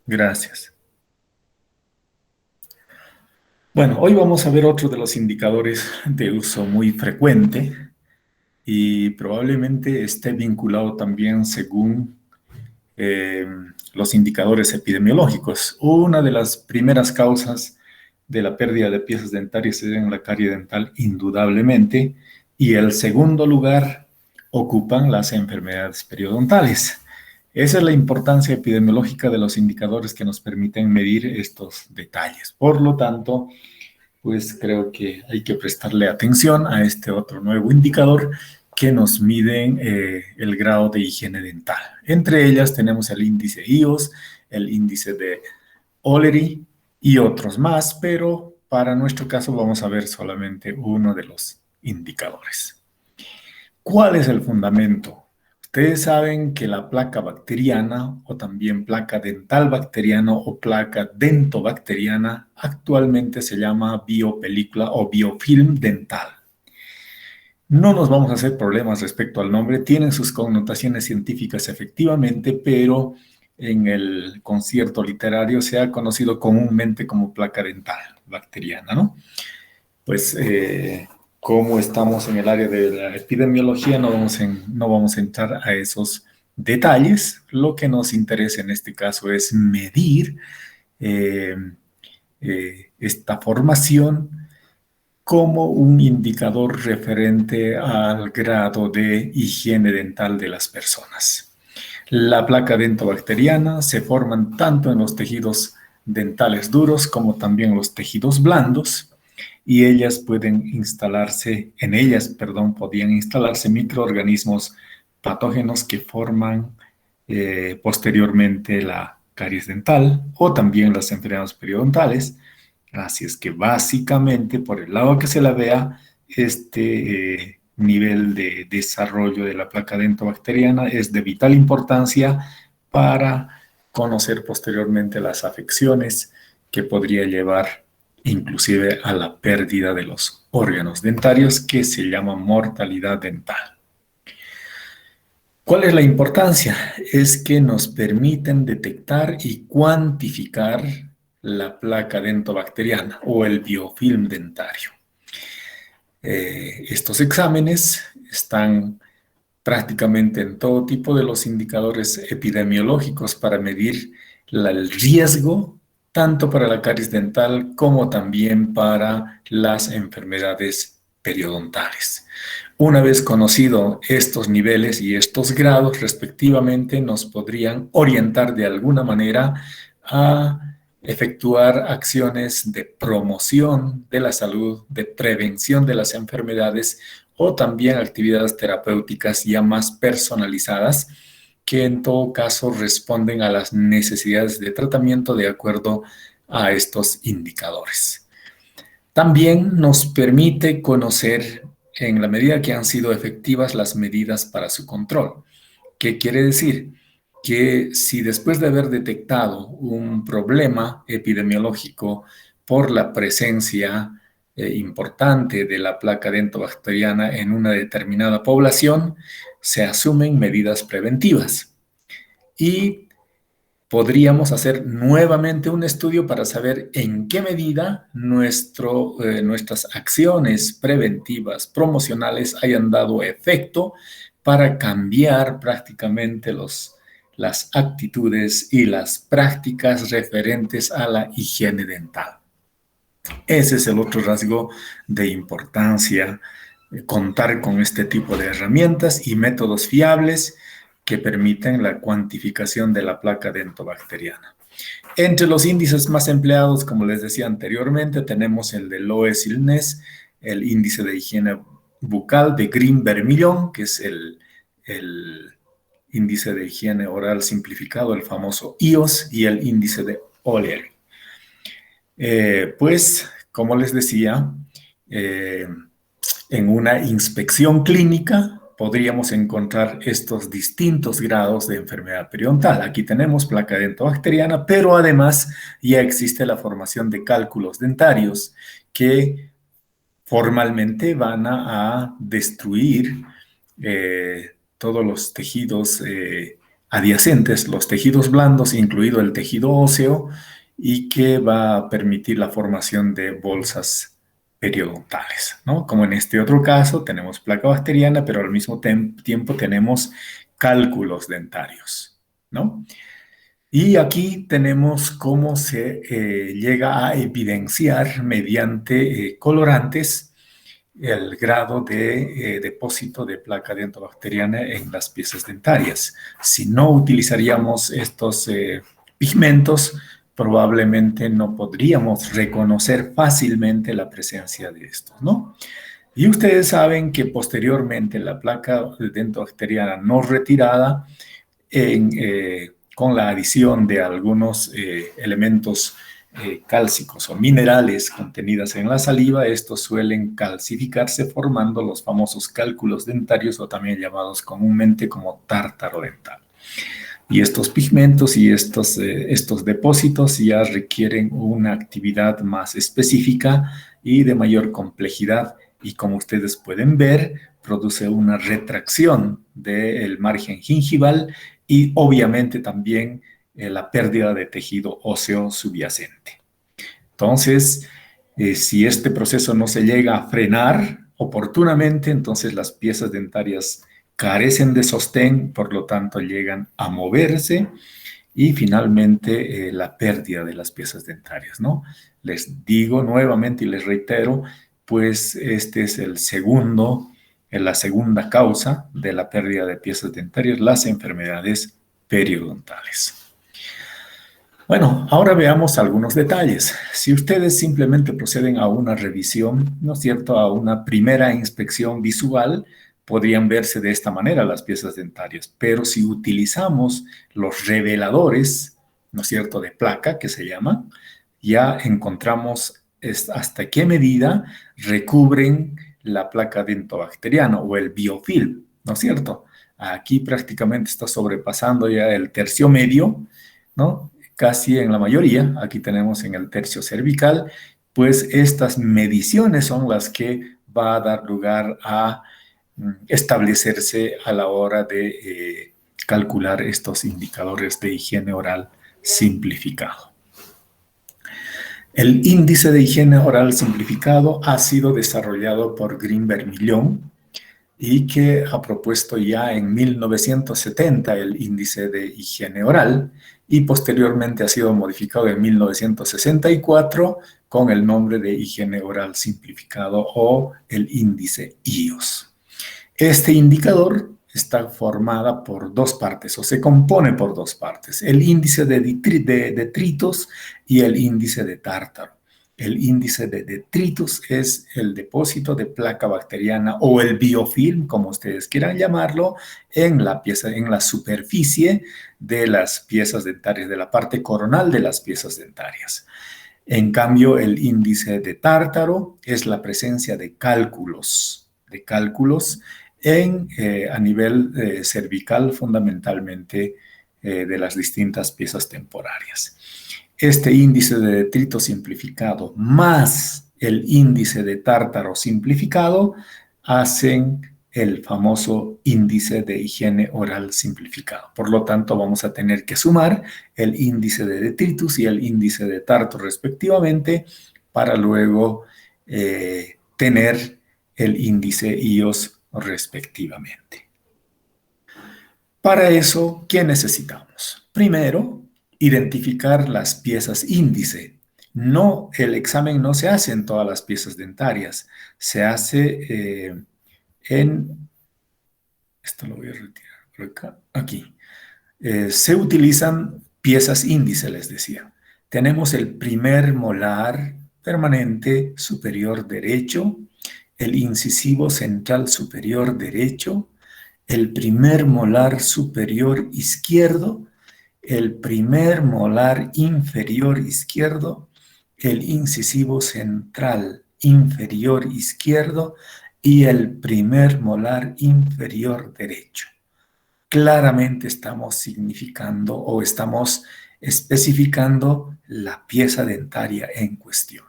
Gracias. Bueno, hoy vamos a ver otro de los indicadores de uso muy frecuente y probablemente esté vinculado también según eh, los indicadores epidemiológicos. Una de las primeras causas de la pérdida de piezas dentarias es en la carie dental, indudablemente, y el segundo lugar ocupan las enfermedades periodontales. Esa es la importancia epidemiológica de los indicadores que nos permiten medir estos detalles. Por lo tanto, pues creo que hay que prestarle atención a este otro nuevo indicador que nos miden el grado de higiene dental. Entre ellas tenemos el índice IOS, el índice de O'Leary y otros más, pero para nuestro caso vamos a ver solamente uno de los indicadores. ¿Cuál es el fundamento? Ustedes saben que la placa bacteriana o también placa dental bacteriana o placa dentobacteriana actualmente se llama biopelícula o biofilm dental. No nos vamos a hacer problemas respecto al nombre, tienen sus connotaciones científicas efectivamente, pero en el concierto literario se ha conocido comúnmente como placa dental bacteriana, ¿no? Pues como estamos en el área de la epidemiología, no vamos a entrar a esos detalles. Lo que nos interesa en este caso es medir eh, esta formación como un indicador referente al grado de higiene dental de las personas. La placa dentobacteriana se forman tanto en los tejidos dentales duros como también los tejidos blandos y podían instalarse microorganismos patógenos que forman posteriormente la caries dental o también las enfermedades periodontales. Así es que básicamente, por el lado que se la vea, este nivel de desarrollo de la placa dentobacteriana es de vital importancia para conocer posteriormente las afecciones que podría llevar inclusive a la pérdida de los órganos dentarios, que se llama mortalidad dental. ¿Cuál es la importancia? Es que nos permiten detectar y cuantificar la placa dentobacteriana o el biofilm dentario. Estos exámenes están prácticamente en todo tipo de los indicadores epidemiológicos para medir el riesgo tanto para la caries dental como también para las enfermedades periodontales. Una vez conocido estos niveles y estos grados respectivamente, nos podrían orientar de alguna manera a efectuar acciones de promoción de la salud, de prevención de las enfermedades o también actividades terapéuticas ya más personalizadas que en todo caso responden a las necesidades de tratamiento de acuerdo a estos indicadores. También nos permite conocer en la medida que han sido efectivas las medidas para su control. ¿Qué quiere decir? Que si después de haber detectado un problema epidemiológico por la presencia importante de la placa dentobacteriana en una determinada población, se asumen medidas preventivas. Y podríamos hacer nuevamente un estudio para saber en qué medida nuestras acciones preventivas, promocionales, hayan dado efecto para cambiar prácticamente las actitudes y las prácticas referentes a la higiene dental. Ese es el otro rasgo de importancia, contar con este tipo de herramientas y métodos fiables que permiten la cuantificación de la placa dentobacteriana. Entre los índices más empleados, como les decía anteriormente, tenemos el de Loeys-Illness, el índice de higiene bucal de Green-Vermillon, que es el índice de higiene oral simplificado, el famoso IOS, y el índice de O'Leary. Pues, como les decía, en una inspección clínica podríamos encontrar estos distintos grados de enfermedad periodontal. Aquí tenemos placa dentobacteriana, pero además ya existe la formación de cálculos dentarios que formalmente van a destruir todos los tejidos adyacentes, los tejidos blandos, incluido el tejido óseo, y que va a permitir la formación de bolsas periodontales, ¿no? Como en este otro caso, tenemos placa bacteriana, pero al mismo tiempo tenemos cálculos dentarios, ¿no? Y aquí tenemos cómo se llega a evidenciar mediante colorantes el grado de depósito de placa dentobacteriana en las piezas dentarias. Si no utilizaríamos estos pigmentos, probablemente no podríamos reconocer fácilmente la presencia de estos, ¿no? Y ustedes saben que posteriormente la placa dentobacteriana no retirada con la adición de algunos elementos cálcicos o minerales contenidas en la saliva, estos suelen calcificarse formando los famosos cálculos dentarios o también llamados comúnmente como tártaro dental. Y estos pigmentos y estos depósitos ya requieren una actividad más específica y de mayor complejidad y como ustedes pueden ver, produce una retracción del margen gingival y obviamente también la pérdida de tejido óseo subyacente. Entonces, si este proceso no se llega a frenar oportunamente, entonces las piezas dentarias carecen de sostén, por lo tanto llegan a moverse y finalmente la pérdida de las piezas dentarias, ¿no? Les digo nuevamente y les reitero, pues este es la segunda causa de la pérdida de piezas dentarias, las enfermedades periodontales. Bueno, ahora veamos algunos detalles. Si ustedes simplemente proceden a una revisión, ¿no es cierto?, a una primera inspección visual, podrían verse de esta manera las piezas dentarias. Pero si utilizamos los reveladores, ¿no es cierto?, de placa, que se llaman, ya encontramos hasta qué medida recubren la placa dentobacteriana o el biofilm, ¿no es cierto? Aquí prácticamente está sobrepasando ya el tercio medio, ¿no? Casi en la mayoría, aquí tenemos en el tercio cervical, pues estas mediciones son las que va a dar lugar a establecerse a la hora de calcular estos indicadores de higiene oral simplificado. El índice de higiene oral simplificado ha sido desarrollado por Greenberg-Millón y que ha propuesto ya en 1970 el índice de higiene oral y posteriormente ha sido modificado en 1964 con el nombre de higiene oral simplificado o el índice IOS. Este indicador está formada por dos partes o se compone por dos partes, el índice de detritos y el índice de tártaro. El índice de detritos es el depósito de placa bacteriana o el biofilm, como ustedes quieran llamarlo, en la superficie de las piezas dentarias, de la parte coronal de las piezas dentarias. En cambio, el índice de tártaro es la presencia de cálculos a nivel cervical, fundamentalmente de las distintas piezas temporarias. Este índice de detrito simplificado más el índice de tártaro simplificado hacen el famoso índice de higiene oral simplificado. Por lo tanto, vamos a tener que sumar el índice de detritus y el índice de tártaro respectivamente para luego tener el índice IOS respectivamente. Para eso, ¿qué necesitamos? Primero, identificar las piezas índice. No, el examen no se hace en todas las piezas dentarias, se hace esto lo voy a retirar por acá, aquí. Se utilizan piezas índice, les decía. Tenemos el primer molar permanente superior derecho, el incisivo central superior derecho, el primer molar superior izquierdo, el primer molar inferior izquierdo, el incisivo central inferior izquierdo y el primer molar inferior derecho. Claramente estamos significando o estamos especificando la pieza dentaria en cuestión,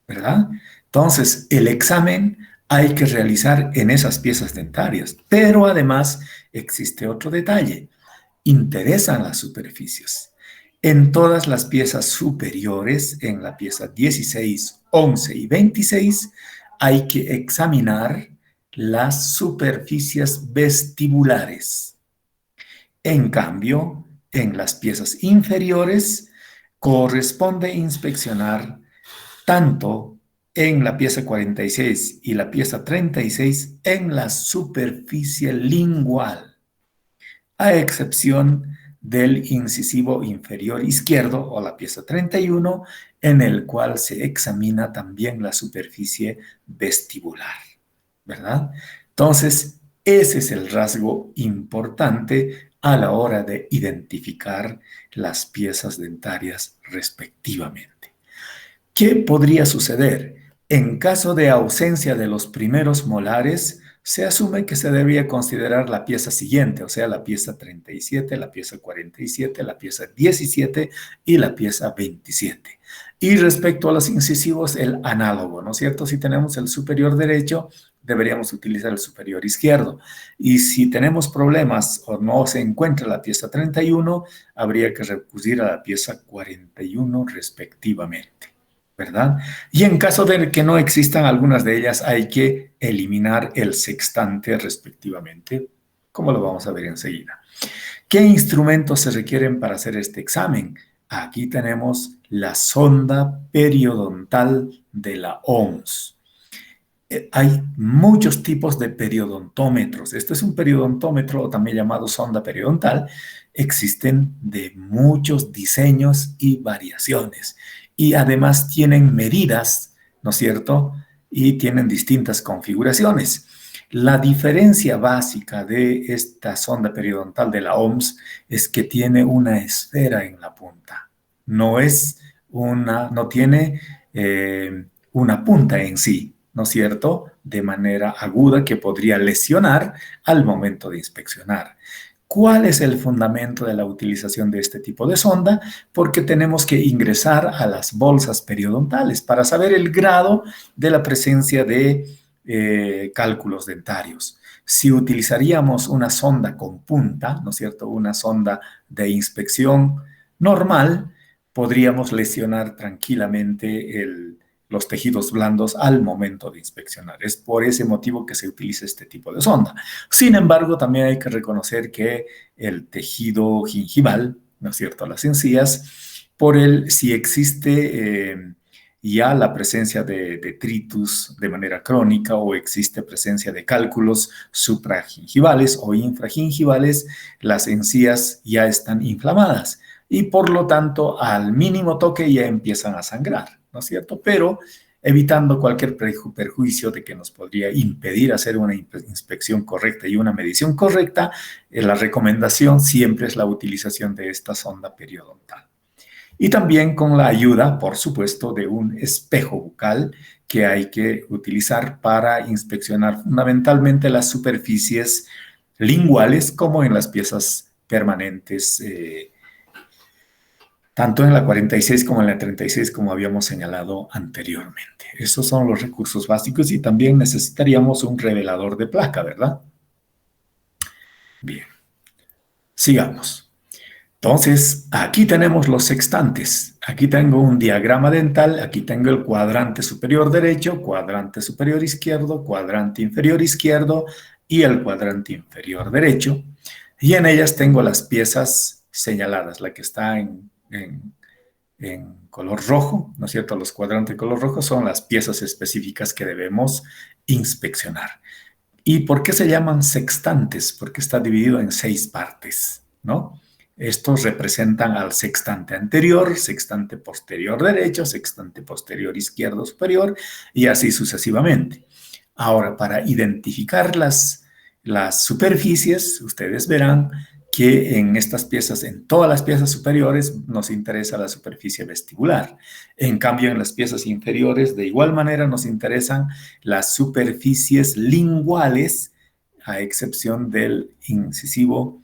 ¿verdad? Entonces, el examen hay que realizar en esas piezas dentarias, pero además existe otro detalle. interesan las superficies. En todas las piezas superiores, en la pieza 16, 11 y 26, hay que examinar las superficies vestibulares. En cambio, en las piezas inferiores, corresponde inspeccionar tanto en la pieza 46 y la pieza 36 en la superficie lingual, a excepción del incisivo inferior izquierdo o la pieza 31, en el cual se examina también la superficie vestibular, ¿verdad? Entonces, ese es el rasgo importante a la hora de identificar las piezas dentarias respectivamente. ¿Qué podría suceder? En caso de ausencia de los primeros molares, se asume que se debería considerar la pieza siguiente, o sea, la pieza 37, la pieza 47, la pieza 17 y la pieza 27. Y respecto a los incisivos, el análogo, ¿no es cierto? Si tenemos el superior derecho, deberíamos utilizar el superior izquierdo. Y si tenemos problemas o no se encuentra la pieza 31, habría que recurrir a la pieza 41 respectivamente, ¿verdad? Y en caso de que no existan algunas de ellas, hay que eliminar el sextante respectivamente, como lo vamos a ver enseguida. ¿Qué instrumentos se requieren para hacer este examen? Aquí tenemos la sonda periodontal de la OMS. Hay muchos tipos de periodontómetros. Este es un periodontómetro, también llamado sonda periodontal. Existen de muchos diseños y variaciones. Y además tienen medidas, ¿no es cierto? Y tienen distintas configuraciones. La diferencia básica de esta sonda periodontal de la OMS es que tiene una esfera en la punta. No tiene una punta en sí, ¿no es cierto?, de manera aguda que podría lesionar al momento de inspeccionar. ¿Cuál es el fundamento de la utilización de este tipo de sonda? Porque tenemos que ingresar a las bolsas periodontales para saber el grado de la presencia de cálculos dentarios. Si utilizaríamos una sonda con punta, ¿no es cierto?, una sonda de inspección normal, podríamos lesionar tranquilamente los tejidos blandos al momento de inspeccionar. Es por ese motivo que se utiliza este tipo de sonda. Sin embargo, también hay que reconocer que el tejido gingival, ¿no es cierto?, las encías, si existe ya la presencia de detritus de manera crónica o existe presencia de cálculos supragingivales o infragingivales, las encías ya están inflamadas y por lo tanto al mínimo toque ya empiezan a sangrar, ¿no es cierto? Pero evitando cualquier perjuicio de que nos podría impedir hacer una inspección correcta y una medición correcta, la recomendación siempre es la utilización de esta sonda periodontal. Y también con la ayuda, por supuesto, de un espejo bucal que hay que utilizar para inspeccionar fundamentalmente las superficies linguales como en las piezas permanentes, tanto en la 46 como en la 36, como habíamos señalado anteriormente. Esos son los recursos básicos y también necesitaríamos un revelador de placa, ¿verdad? Bien, sigamos. Entonces, aquí tenemos los sextantes. Aquí tengo un diagrama dental, aquí tengo el cuadrante superior derecho, cuadrante superior izquierdo, cuadrante inferior izquierdo y el cuadrante inferior derecho. Y en ellas tengo las piezas señaladas, la que está en color rojo, ¿no es cierto? Los cuadrantes de color rojo son las piezas específicas que debemos inspeccionar. ¿Y por qué se llaman sextantes? Porque está dividido en 6 partes, ¿no? Estos representan al sextante anterior, sextante posterior derecho, sextante posterior izquierdo superior y así sucesivamente. Ahora, para identificar las superficies, ustedes verán que en estas piezas, en todas las piezas superiores, nos interesa la superficie vestibular. En cambio, en las piezas inferiores, de igual manera, nos interesan las superficies linguales, a excepción del incisivo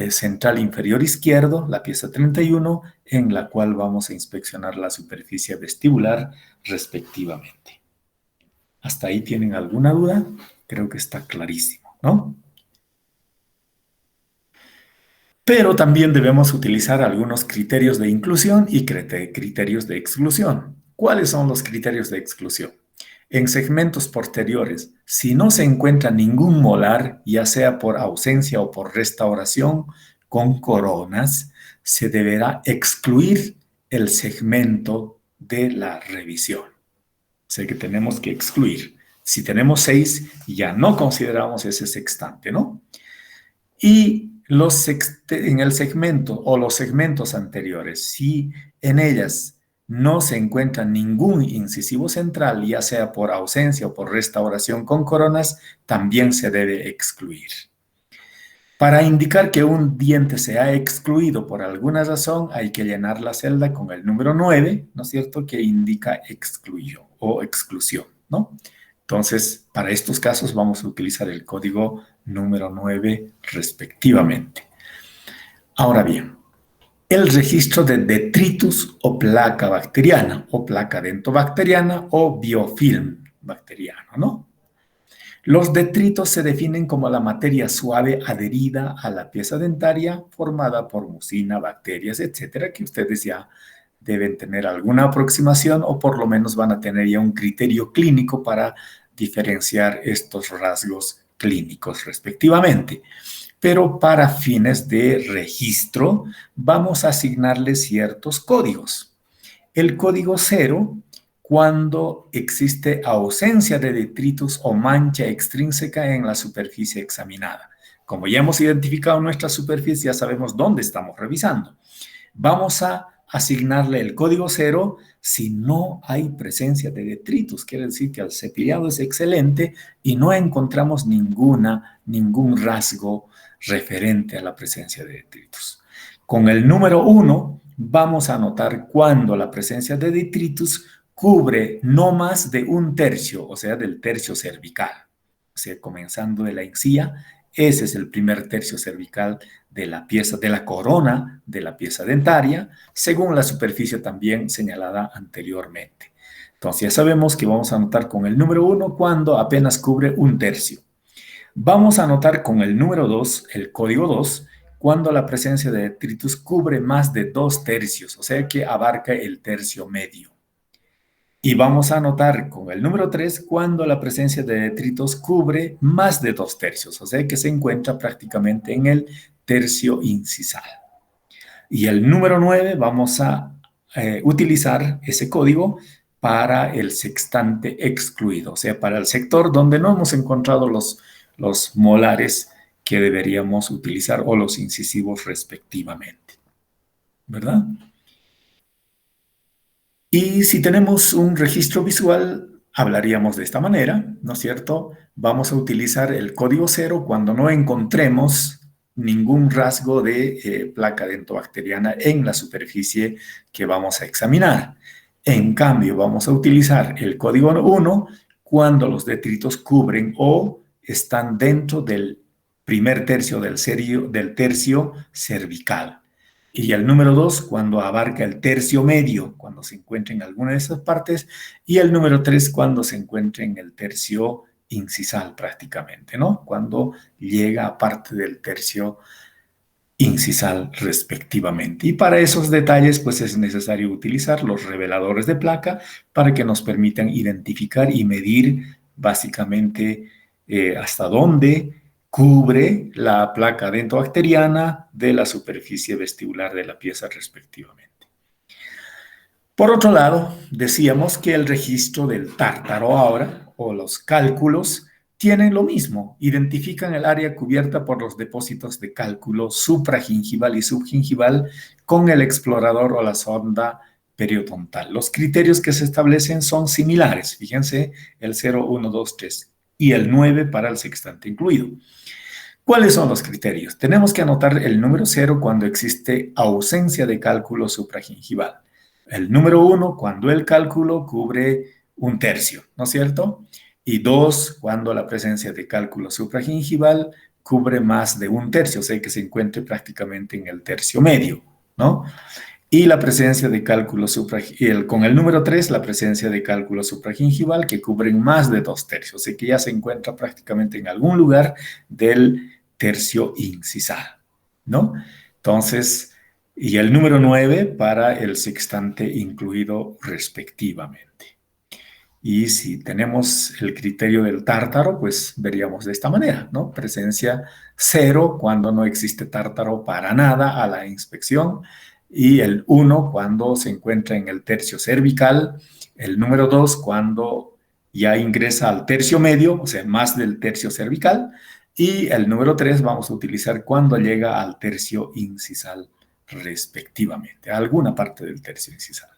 central inferior izquierdo, la pieza 31, en la cual vamos a inspeccionar la superficie vestibular respectivamente. ¿Hasta ahí tienen alguna duda? Creo que está clarísimo, ¿no? Pero también debemos utilizar algunos criterios de inclusión y criterios de exclusión. ¿Cuáles son los criterios de exclusión? En segmentos posteriores, si no se encuentra ningún molar, ya sea por ausencia o por restauración con coronas, se deberá excluir el segmento de la revisión. O sea que tenemos que excluir. Si tenemos 6, ya no consideramos ese sextante, ¿no? Y en el segmento o los segmentos anteriores, si en ellas no se encuentra ningún incisivo central, ya sea por ausencia o por restauración con coronas, también se debe excluir. Para indicar que un diente se ha excluido por alguna razón, hay que llenar la celda con el número 9, ¿no es cierto?, que indica excluyo o exclusión, ¿no? Entonces, para estos casos vamos a utilizar el código número 9 respectivamente. Ahora bien, el registro de detritus o placa bacteriana o placa dentobacteriana o biofilm bacteriano, ¿no? Los detritos se definen como la materia suave adherida a la pieza dentaria formada por mucina, bacterias, etcétera, que ustedes ya deben tener alguna aproximación o por lo menos van a tener ya un criterio clínico para diferenciar estos rasgos clínicos respectivamente. Pero para fines de registro vamos a asignarle ciertos códigos. El código 0, cuando existe ausencia de detritus o mancha extrínseca en la superficie examinada. Como ya hemos identificado nuestra superficie, ya sabemos dónde estamos revisando. Vamos a asignarle el código 0 si no hay presencia de detritus. Quiere decir que el cepillado es excelente y no encontramos ningún rasgo referente a la presencia de detritus. Con el número 1 vamos a anotar cuando la presencia de detritus cubre no más de un tercio, o sea, del tercio cervical. O sea, comenzando de la encía, ese es el primer tercio cervical de la pieza, de la corona de la pieza dentaria, según la superficie también señalada anteriormente. Entonces ya sabemos que vamos a anotar con el número 1 cuando apenas cubre un tercio. Vamos a anotar con el número 2, el código 2, cuando la presencia de detritus cubre más de 2 tercios, o sea que abarca el tercio medio. Y vamos a anotar con el número 3 cuando la presencia de detritos cubre más de 2 tercios, o sea que se encuentra prácticamente en el tercio incisal. Y el número 9 vamos a utilizar ese código para el sextante excluido, o sea, para el sector donde no hemos encontrado los molares que deberíamos utilizar o los incisivos respectivamente, ¿verdad? Y si tenemos un registro visual, hablaríamos de esta manera, ¿no es cierto? Vamos a utilizar el código 0 cuando no encontremos ningún rasgo de placa dentobacteriana en la superficie que vamos a examinar. En cambio, vamos a utilizar el código 1 cuando los detritos cubren o están dentro del primer tercio del tercio cervical. Y el número 2, cuando abarca el tercio medio, cuando se encuentra en alguna de esas partes. Y el número 3, cuando se encuentra en el tercio incisal prácticamente, ¿no? Cuando llega a parte del tercio incisal respectivamente. Y para esos detalles, pues es necesario utilizar los reveladores de placa para que nos permitan identificar y medir básicamente hasta dónde cubre la placa dentobacteriana de la superficie vestibular de la pieza respectivamente. Por otro lado, decíamos que el registro del tártaro ahora, o los cálculos, tienen lo mismo, identifican el área cubierta por los depósitos de cálculo supragingival y subgingival con el explorador o la sonda periodontal. Los criterios que se establecen son similares, fíjense, el 0, 1, 2, 3 y el 9 para el sextante incluido. ¿Cuáles son los criterios? Tenemos que anotar el número 0 cuando existe ausencia de cálculo supragingival. El número 1 cuando el cálculo cubre un tercio, ¿no es cierto? Y 2 cuando la presencia de cálculo supragingival cubre más de un tercio, o sea que se encuentre prácticamente en el tercio medio, ¿no? Y la presencia de cálculo supragingival, con el número 3, la presencia de cálculo supragingival que cubren más de 2 tercios, o sea que ya se encuentra prácticamente en algún lugar del tercio incisal, ¿no? Entonces, y el número 9 para el sextante incluido respectivamente. Y si tenemos el criterio del tártaro, pues veríamos de esta manera, ¿no? Presencia 0 cuando no existe tártaro para nada a la inspección, y el 1 cuando se encuentra en el tercio cervical, el número 2 cuando ya ingresa al tercio medio, o sea, más del tercio cervical, y el número 3 vamos a utilizar cuando llega al tercio incisal respectivamente, a alguna parte del tercio incisal,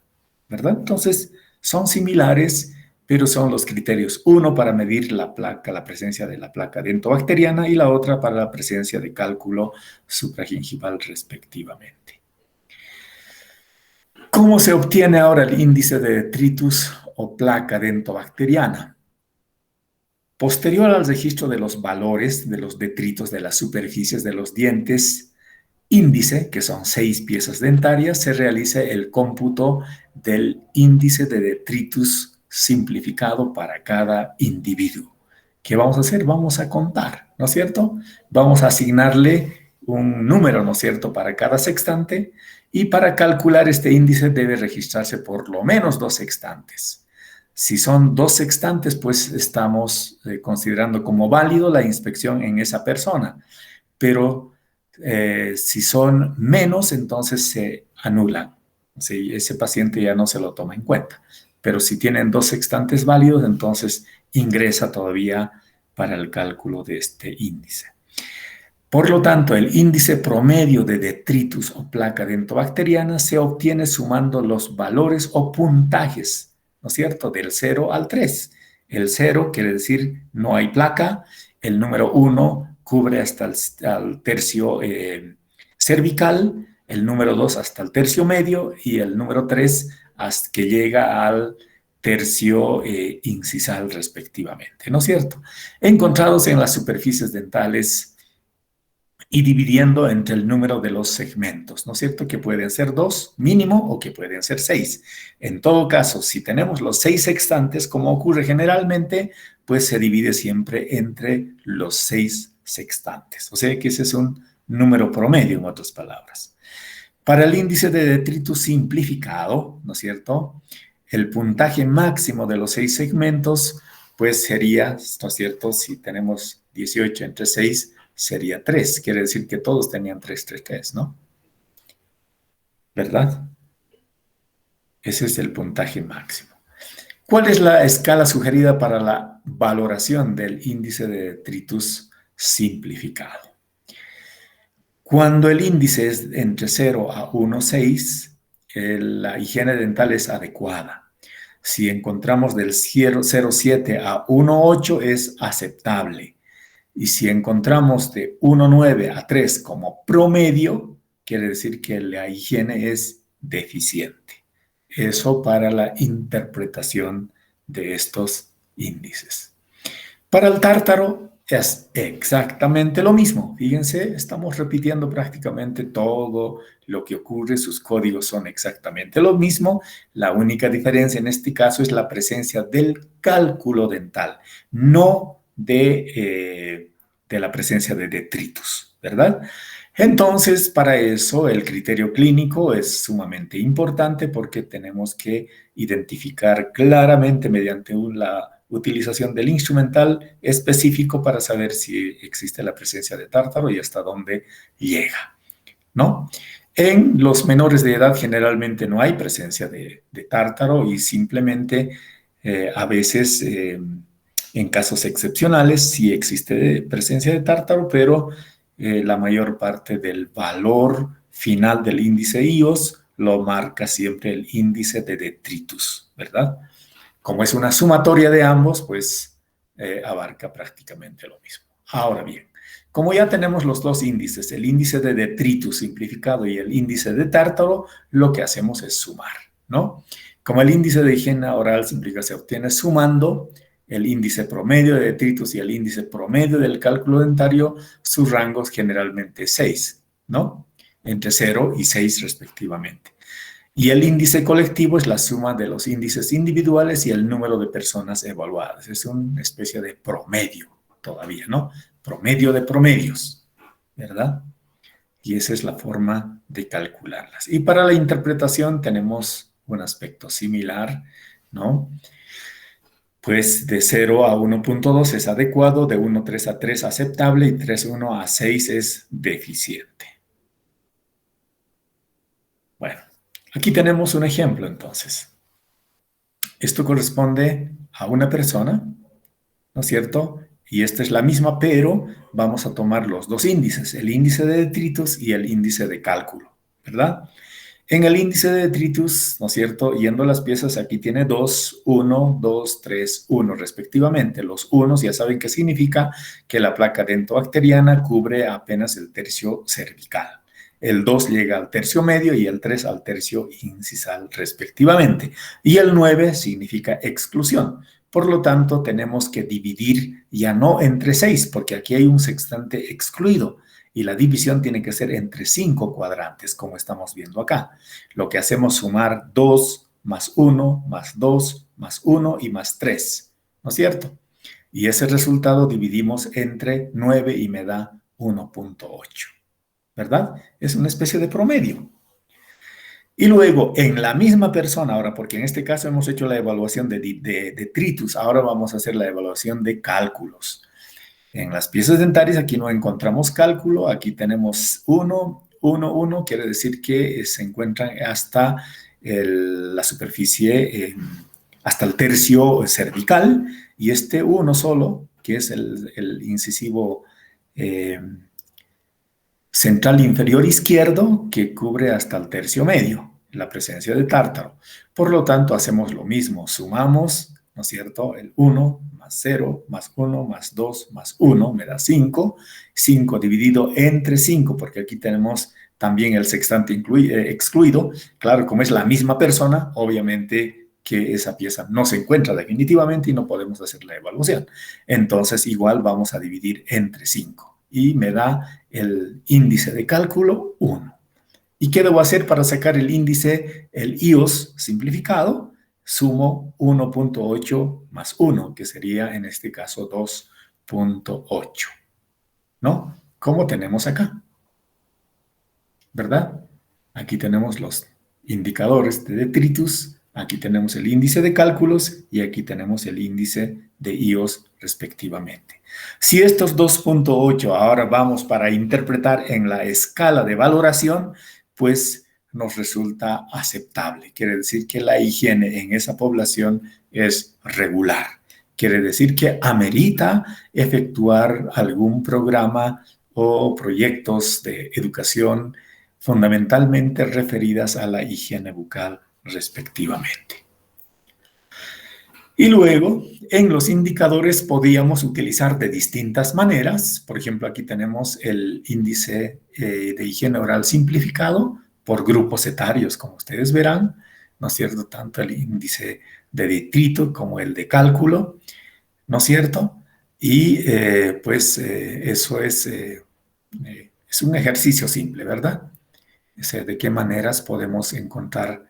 ¿verdad? Entonces, son similares, pero son los criterios. Uno para medir la placa, la presencia de la placa dentobacteriana, y la otra para la presencia de cálculo supragingival respectivamente. ¿Cómo se obtiene ahora el índice de detritus o placa dentobacteriana? Posterior al registro de los valores de los detritos de las superficies de los dientes índice, que son 6 piezas dentarias, se realiza el cómputo del índice de detritus simplificado para cada individuo. ¿Qué vamos a hacer? Vamos a contar, ¿no es cierto? Vamos a asignarle un número, ¿no es cierto?, para cada sextante, y para calcular este índice debe registrarse por lo menos 2 sextantes. Si son 2 sextantes, pues estamos considerando como válido la inspección en esa persona, pero si son menos, entonces se anulan. ¿Sí? Ese paciente ya no se lo toma en cuenta. Pero si tienen 2 sextantes válidos, entonces ingresa todavía para el cálculo de este índice. Por lo tanto, el índice promedio de detritus o placa dentobacteriana se obtiene sumando los valores o puntajes, ¿no es cierto?, del 0 al 3. El 0 quiere decir no hay placa, el número 1 cubre hasta el tercio cervical, el número 2 hasta el tercio medio, y el número 3 hasta que llega al tercio incisal respectivamente, ¿no es cierto? Encontrados en las superficies dentales y dividiendo entre el número de los segmentos, ¿no es cierto? Que pueden ser 2 mínimo o que pueden ser 6. En todo caso, si tenemos los 6 sextantes, como ocurre generalmente, pues se divide siempre entre los 6 sextantes. O sea que ese es un número promedio, en otras palabras. Para el índice de detritus simplificado, ¿no es cierto?, el puntaje máximo de los 6 segmentos, pues sería, ¿no es cierto?, si tenemos 18 entre 6, sería 3. Quiere decir que todos tenían 3, 3, 3, ¿no? ¿Verdad? Ese es el puntaje máximo. ¿Cuál es la escala sugerida para la valoración del índice de detritus simplificado? Cuando el índice es entre 0 a 1,6, la higiene dental es adecuada. Si encontramos del 0,7 a 1,8 es aceptable. Y si encontramos de 1,9 a 3 como promedio, quiere decir que la higiene es deficiente. Eso para la interpretación de estos índices. Para el tártaro es exactamente lo mismo. Fíjense, estamos repitiendo prácticamente todo lo que ocurre. Sus códigos son exactamente lo mismo. La única diferencia en este caso es la presencia del cálculo dental, no de la presencia de detritus, ¿verdad? Entonces, para eso el criterio clínico es sumamente importante, porque tenemos que identificar claramente mediante la utilización del instrumental específico para saber si existe la presencia de tártaro y hasta dónde llega, ¿no? En los menores de edad generalmente no hay presencia de tártaro, y simplemente a veces en casos excepcionales sí existe presencia de tártaro, pero la mayor parte del valor final del índice IOS lo marca siempre el índice de detritus, ¿verdad? Como es una sumatoria de ambos, pues abarca prácticamente lo mismo. Ahora bien, como ya tenemos los dos índices, el índice de detritus simplificado y el índice de tártaro, lo que hacemos es sumar, ¿no? Como el índice de higiene oral simplificado se obtiene sumando el índice promedio de detritus y el índice promedio del cálculo dentario, sus rangos generalmente 6, ¿no? Entre 0 y 6 respectivamente. Y el índice colectivo es la suma de los índices individuales y el número de personas evaluadas. Es una especie de promedio todavía, ¿no? Promedio de promedios, ¿verdad? y esa es la forma de calcularlas. Y para la interpretación tenemos un aspecto similar, ¿no? Pues de 0 a 1.2 es adecuado, de 1.3 a 3 aceptable y 3.1 a 6 es deficiente. Bueno, aquí tenemos un ejemplo entonces. Esto corresponde a una persona, ¿no es cierto? Y esta es la misma, pero vamos a tomar los dos índices, el índice de detritus y el índice de cálculo, ¿verdad? En el índice de detritus, ¿no es cierto? Yendo a las piezas, aquí tiene 2, 1, 2, 3, 1 respectivamente. Los unos ya saben qué significa que la placa dentobacteriana cubre apenas el tercio cervical. El 2 llega al tercio medio y el 3 al tercio incisal respectivamente. Y el 9 significa exclusión. Por lo tanto, tenemos que dividir ya no entre 6, porque aquí hay un sextante excluido y la división tiene que ser entre 5 cuadrantes, como estamos viendo acá. Lo que hacemos es sumar 2 más 1 más 2 más 1 y más 3, ¿no es cierto? Y ese resultado dividimos entre 9 y me da 1.8, ¿verdad? Es una especie de promedio. Y luego, en la misma persona, ahora, porque en este caso hemos hecho la evaluación de detritus, ahora vamos a hacer la evaluación de cálculos. En las piezas dentarias aquí no encontramos cálculo, aquí tenemos 1, 1, 1, quiere decir que se encuentran hasta la superficie, hasta el tercio cervical, y este 1 solo, que es el incisivo eh, central inferior izquierdo, que cubre hasta el tercio medio, la presencia de tártaro. Por lo tanto, hacemos lo mismo, sumamos, ¿no es cierto? El 1 más 0 más 1 más 2 más 1 me da 5. 5 dividido entre 5, porque aquí tenemos también el sextante excluido. Claro, como es la misma persona, obviamente que esa pieza no se encuentra definitivamente y no podemos hacer la evaluación. Entonces, igual vamos a dividir entre 5 y me da el índice de cálculo 1. ¿Y qué debo hacer para sacar el índice, el IOS simplificado? Sumo 1.8 más 1, que sería en este caso 2.8, ¿no? Como tenemos acá, ¿verdad? Aquí tenemos los indicadores de detritus, aquí tenemos el índice de cálculos y aquí tenemos el índice de IOS respectivamente. Si estos 2.8 ahora vamos para interpretar en la escala de valoración, pues nos resulta aceptable. Quiere decir que la higiene en esa población es regular. Quiere decir que amerita efectuar algún programa o proyectos de educación fundamentalmente referidas a la higiene bucal respectivamente. Y luego, en los indicadores podíamos utilizar de distintas maneras. Por ejemplo, aquí tenemos el índice de higiene oral simplificado por grupos etarios, como ustedes verán, ¿no es cierto? Tanto el índice de detrito como el de cálculo, ¿no es cierto? Y eso es un ejercicio simple, ¿verdad? O sea, de qué maneras podemos encontrar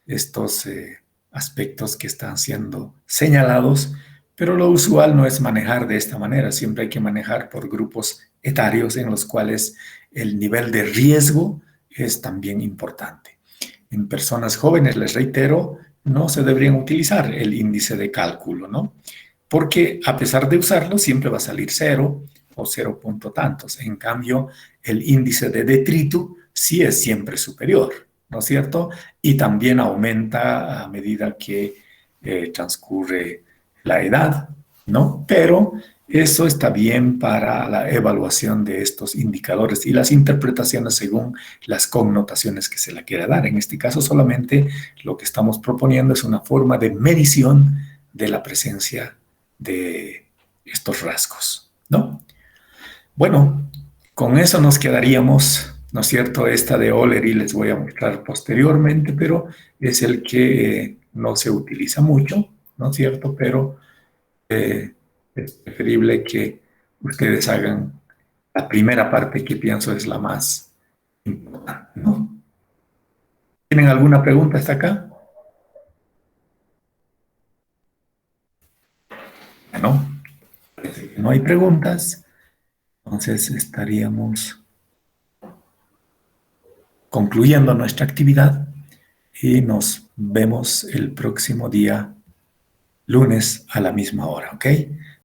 estos aspectos que están siendo señalados, pero lo usual no es manejar de esta manera, siempre hay que manejar por grupos etarios en los cuales el nivel de riesgo es también importante. En personas jóvenes, les reitero, no se deberían utilizar el índice de cálculo, ¿no? Porque a pesar de usarlo, siempre va a salir 0 o 0 punto tantos. En cambio, el índice de detrito sí es siempre superior, ¿no es cierto? Y también aumenta a medida que transcurre la edad, ¿no? Pero eso está bien para la evaluación de estos indicadores y las interpretaciones según las connotaciones que se le quiera dar. En este caso, solamente lo que estamos proponiendo es una forma de medición de la presencia de estos rasgos, ¿no? Bueno, con eso nos quedaríamos, ¿no es cierto? Esta de O'Leary les voy a mostrar posteriormente, pero es el que no se utiliza mucho, ¿no es cierto? Pero es preferible que ustedes hagan la primera parte que pienso es la más importante, ¿no? ¿Tienen alguna pregunta hasta acá? Bueno, parece que no hay preguntas, entonces estaríamos concluyendo nuestra actividad y nos vemos el próximo día lunes a la misma hora, ¿ok?